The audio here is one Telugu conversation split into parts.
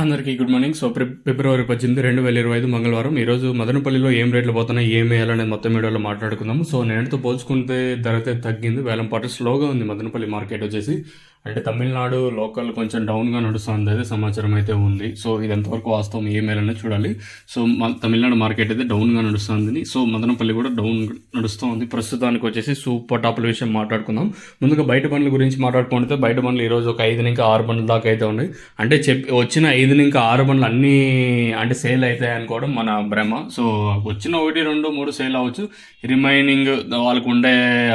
అందరికీ గుడ్ మార్నింగ్. సో ఫిబ్రవరి 18, 2025 మంగళవారం. ఈరోజు మదనపల్లిలో ఏం రేట్లు పోతున్నాయి, ఏం వేయాలనేది మొత్తం వీడియోలో మాట్లాడుకుందాము. సో నేనుతో పోల్చుకుంటే ధర అయితే తగ్గింది. వేలం పాటు స్లోగా ఉంది మదనపల్లి మార్కెట్ వచ్చేసి. అంటే తమిళనాడు లోకల్ కొంచెం డౌన్గా నడుస్తుంది అయితే సమాచారం అయితే ఉంది. సో ఇది ఎంతవరకు వాస్తవం, ఏం వేయాలనేది చూడాలి. సో తమిళనాడు మార్కెట్ అయితే డౌన్గా నడుస్తుంది. సో మదనపల్లి కూడా డౌన్ నడుస్తుంది. ప్రస్తుతానికి వచ్చేసి సూపర్ టాప్ల విషయం మాట్లాడుకుందాం. ముందుగా బయట బండ్ల గురించి మాట్లాడుకుంటే బయట బండ్లు ఈరోజు ఒక 5 నుంచి 6 బండ్ల దాకా అయితే ఉన్నాయి. అంటే వచ్చిన 5 నుంచి 6 బండ్లు అన్నీ అంటే సేల్ అవుతాయి అనుకోవడం మన భ్రమ. సో వచ్చిన 1, 2, 3 సేల్ అవ్వచ్చు. రిమైనింగ్ వాళ్ళకు ఉండే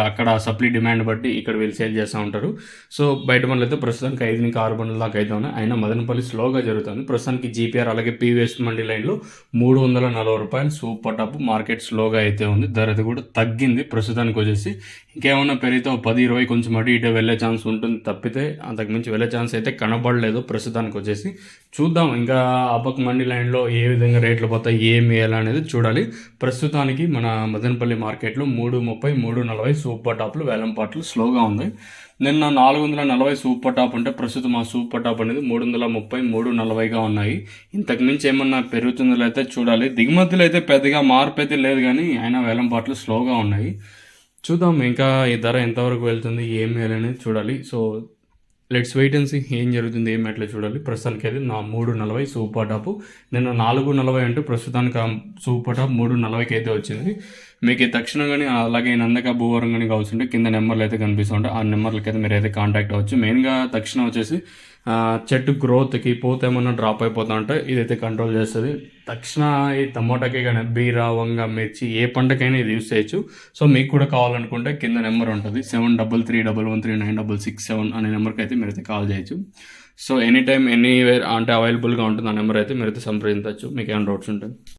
అక్కడ సప్లీ డిమాండ్ బట్టి ఇక్కడ వీళ్ళు సేల్ చేస్తూ ఉంటారు. సో బయట బండ్లు అయితే ప్రస్తుతానికి 5 నుంచి 6 బండ్ల దాకా అయితే ఉన్నాయి. అయినా మదనపల్లి స్లోగా జరుగుతుంది. ప్రస్తుతానికి జీపీఆర్ అలాగే పీవీఎస్ మండి లైన్లో 340 రూపాయలు సూపర్ టాప్ మార్కెట్ స్లోగా అయితే ఉంది. ధర అది కూడా తగ్గింది ప్రస్తుతానికి వచ్చేసి. ఇంకేమన్నా పెరిగితే 10, 20 కొంచెం అటు ఇటు వెళ్ళే ఛాన్స్ ఉంటుంది తప్పితే అంతకుమించి వెళ్ళే ఛాన్స్ అయితే కనబడలేదు ప్రస్తుతానికి వచ్చేసి. చూద్దాం ఇంకా అపక్ మండి లైన్లో ఏ విధంగా రేట్లు పోతాయి, ఏమి ఎలా అనేది చూడాలి. ప్రస్తుతానికి మన మదనపల్లి మార్కెట్లో 330, 340 సూపర్ టాప్లు వేలం పాటలు స్లోగా ఉంది. నిన్న 440 సూపర్ టాప్ ఉంటే ప్రస్తుతం ఆ సూపర్ టాప్ అనేది 330, 340గా ఉన్నాయి. ఇంతకు మించి ఏమన్నా పెరుగుతుందో అయితే చూడాలి. దిగుమతులు అయితే పెద్దగా మార్పు అయితే లేదు, కానీ అయినా వేలం పాటలు స్లోగా ఉన్నాయి. చూద్దాం ఇంకా ఈ ధర ఎంతవరకు వెళ్తుంది, ఏం వేయాలనేది చూడాలి. So let's wait and see ఏం జరుగుతుంది, ఏం ఎట్లా చూడాలి. ప్రస్తుతానికి అయితే నా 340 సూపర్ టాప్ నిన్న 440 అంటే ప్రస్తుతానికి ఆ సూపర్ టాప్ 340కి అయితే వచ్చింది. మీకు తక్షణం కానీ అలాగే నందక భూవరం కానీ కావాల్సింటే కింద నెంబర్లు అయితే కనిపిస్తుంటాయి. ఆ నెంబర్లకి అయితే మీరు అయితే కాంటాక్ట్ అవ్వచ్చు. మెయిన్గా తక్షణం వచ్చేసి చెట్టు గ్రోత్కి పోతే ఏమన్నా డ్రాప్ అయిపోతా ఉంటే ఇదైతే కంట్రోల్ చేస్తుంది. తక్షణ ఈ టమోటాకే కానీ బీర, వంగ, మిర్చి ఏ పంటకైనా ఇది యూస్ చేయొచ్చు. సో మీకు కూడా కావాలనుకుంటే కింద నెంబర్ ఉంటుంది 7331139667 అనే నెంబర్కి అయితే మీరైతే కాల్ చేయొచ్చు. సో ఎనీ టైం ఎనీవేర్ అంటే అవైలబుల్గా ఉంటుంది ఆ నెంబర్ అయితే మీరైతే సంప్రదించవచ్చు మీకు ఏమైనా డౌట్స్ ఉంటుంది.